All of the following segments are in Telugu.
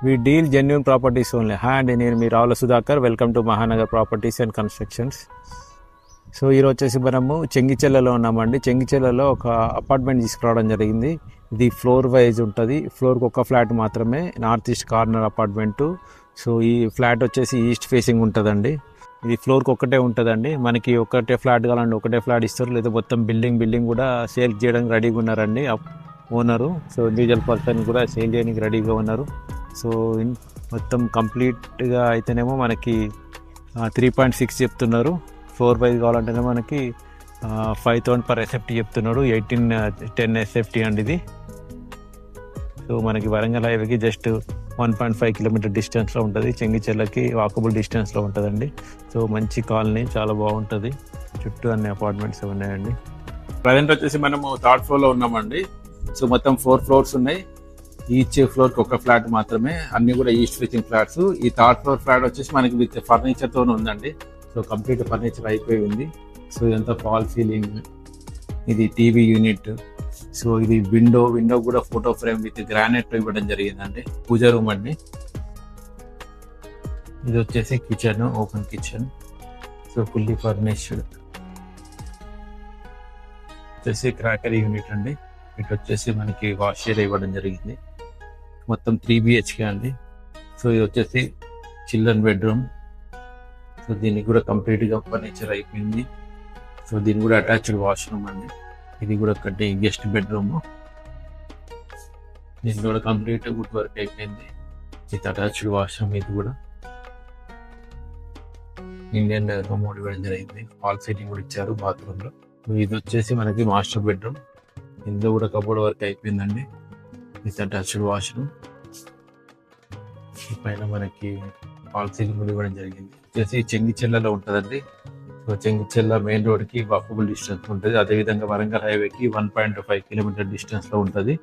We deal genuine properties only. Hi అండి, నేను మీ Ravula Sudhakar. Welcome to Mahanagar properties and constructions. So ఈరోజు వచ్చేసి మనము చెంగిచెర్లలో ఉన్నామండి. చెంగిచెర్లలో ఒక అపార్ట్మెంట్ తీసుకురావడం జరిగింది. ఇది ఫ్లోర్ వైజ్ ఉంటుంది. ఫ్లోర్కి ఒక ఫ్లాట్ మాత్రమే, north east corner apartment. So ఈ ఫ్లాట్ వచ్చేసి ఈస్ట్ ఫేసింగ్ ఉంటుందండి. ఇది ఫ్లోర్కి ఒక్కటే ఉంటుందండి. మనకి ఒకటే ఫ్లాట్ కావాలంటే ఒకటే ఫ్లాట్ ఇస్తారు, లేదా మొత్తం బిల్డింగ్ కూడా సేల్ చేయడానికి రెడీగా ఉన్నారండి ఓనరు. సో ఇండివిజువల్ పర్సన్ కూడా సేల్ చేయడానికి రెడీగా ఉన్నారు. సో మొత్తం కంప్లీట్గా అయితేనేమో మనకి 3.6 చెప్తున్నారు. ఫ్లోర్ వైజ్ కావాలంటేనే మనకి 5,000 పర్ ఎస్ఎఫ్టీ చెప్తున్నాడు. 1810 ఎస్ఎఫ్టీ అండి ఇది. సో మనకి వరంగల్ హైవేకి జస్ట్ 1.5 కిలోమీటర్ డిస్టెన్స్లో ఉంటుంది. చెంగిచెర్లకి వాకబుల్ డిస్టెన్స్లో ఉంటుందండి. సో మంచి కాలనీ, చాలా బాగుంటుంది. చుట్టూ అన్ని అపార్ట్మెంట్స్ ఉన్నాయండి. ప్రజెంట్ వచ్చేసి మనము 3rd ఫ్లోర్లో ఉన్నామండి. సో మొత్తం 4 ఫ్లోర్స్ ఉన్నాయి. ఈచ్ ఫ్లోర్కి ఒక ఫ్లాట్ మాత్రమే, అన్ని కూడా ఈస్ట్ ఫేసింగ్ ఫ్లాట్స్. ఈ 3rd ఫ్లోర్ ఫ్లాట్ వచ్చేసి మనకి విత్ ఫర్నిచర్తో ఉందండి. సో కంప్లీట్ ఫర్నిచర్ అయిపోయి ఉంది. సో ఇదంతా ఫాల్ సీలింగ్, ఇది టీవీ యూనిట్. సో ఇది విండో కూడా ఫోటో ఫ్రేమ్ విత్ గ్రానైట్ ఇవ్వడం జరిగిందండి. పూజ రూమ్ అండి. ఇది వచ్చేసి kitchen, open kitchen. So fully furnished. వచ్చేసి క్రాకరీ యూనిట్ అండి. ఇటు వచ్చేసి మనకి వాష్ ఏరియా ఇవ్వడం జరిగింది. మొత్తం 3 BHK అండి. సో ఇది వచ్చేసి చిల్డ్రన్ బెడ్రూమ్. సో దీనికి కూడా కంప్లీట్గా ఫర్నిచర్ అయిపోయింది. సో దీనికి కూడా అటాచ్డ్ వాష్రూమ్ అండి. ఇది కూడా ఒకటి గెస్ట్ బెడ్రూమ్. దీనికి కూడా కంప్లీట్ వుడ్ వర్క్ అయిపోయింది. ఇది అటాచ్డ్ వాష్రూమ్. ఇది కూడా ఇండియన్ కమోడ్ ఇవ్వడం జరిగింది. ఫాల్ సీటింగ్ కూడా ఇచ్చారు బాత్రూంలో. ఇది వచ్చేసి మనకి మాస్టర్ బెడ్రూమ్. ఇందులో కూడా కబోర్డ్ వర్క్ అయిపోయిందండి. ఇది అటాచ్డ్ వాష్రూమ్. పైన మనకి ఫాల్ సీలింగ్ కూడా ఇవ్వడం జరిగింది. వచ్చేసి చెంగిచెర్లలో ఉంటుందండి. సో చెంగిచెర్ల మెయిన్ రోడ్కి వాకబుల్ డిస్టెన్స్ ఉంటుంది. అదేవిధంగా వరంగల్ హైవేకి 1.5 కిలోమీటర్ డిస్టెన్స్లో ఉంటుంది.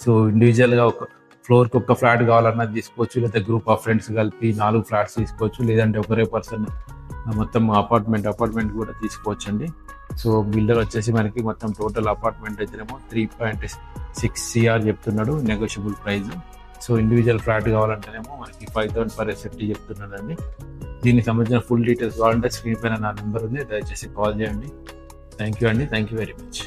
సో ఇండివిజువల్గా ఒక ఫ్లోర్కి ఒక ఫ్లాట్ కావాలన్నది తీసుకోవచ్చు, లేదా గ్రూప్ ఆఫ్ ఫ్రెండ్స్ కలిపి 4 ఫ్లాట్స్ తీసుకోవచ్చు, లేదంటే ఒకరే పర్సన్ మొత్తం అపార్ట్మెంట్ కూడా తీసుకోవచ్చు అండి. సో బిల్డర్ వచ్చేసి మనకి మొత్తం టోటల్ అపార్ట్మెంట్ అయితేనేమో 3.6 CR చెప్తున్నాడు, negotiable price. So individual flat కావాలంటేనేమో మనకి 5,000 పర్ ఎస్ఎఫ్టీ చెప్తున్నాడు అండి. దీనికి సంబంధించిన ఫుల్ డీటెయిల్స్ కావాలంటే స్క్రీన్ పైన నా నెంబర్ ఉంది, దయచేసి కాల్ చేయండి. థ్యాంక్ యూ అండి. Thank you very much.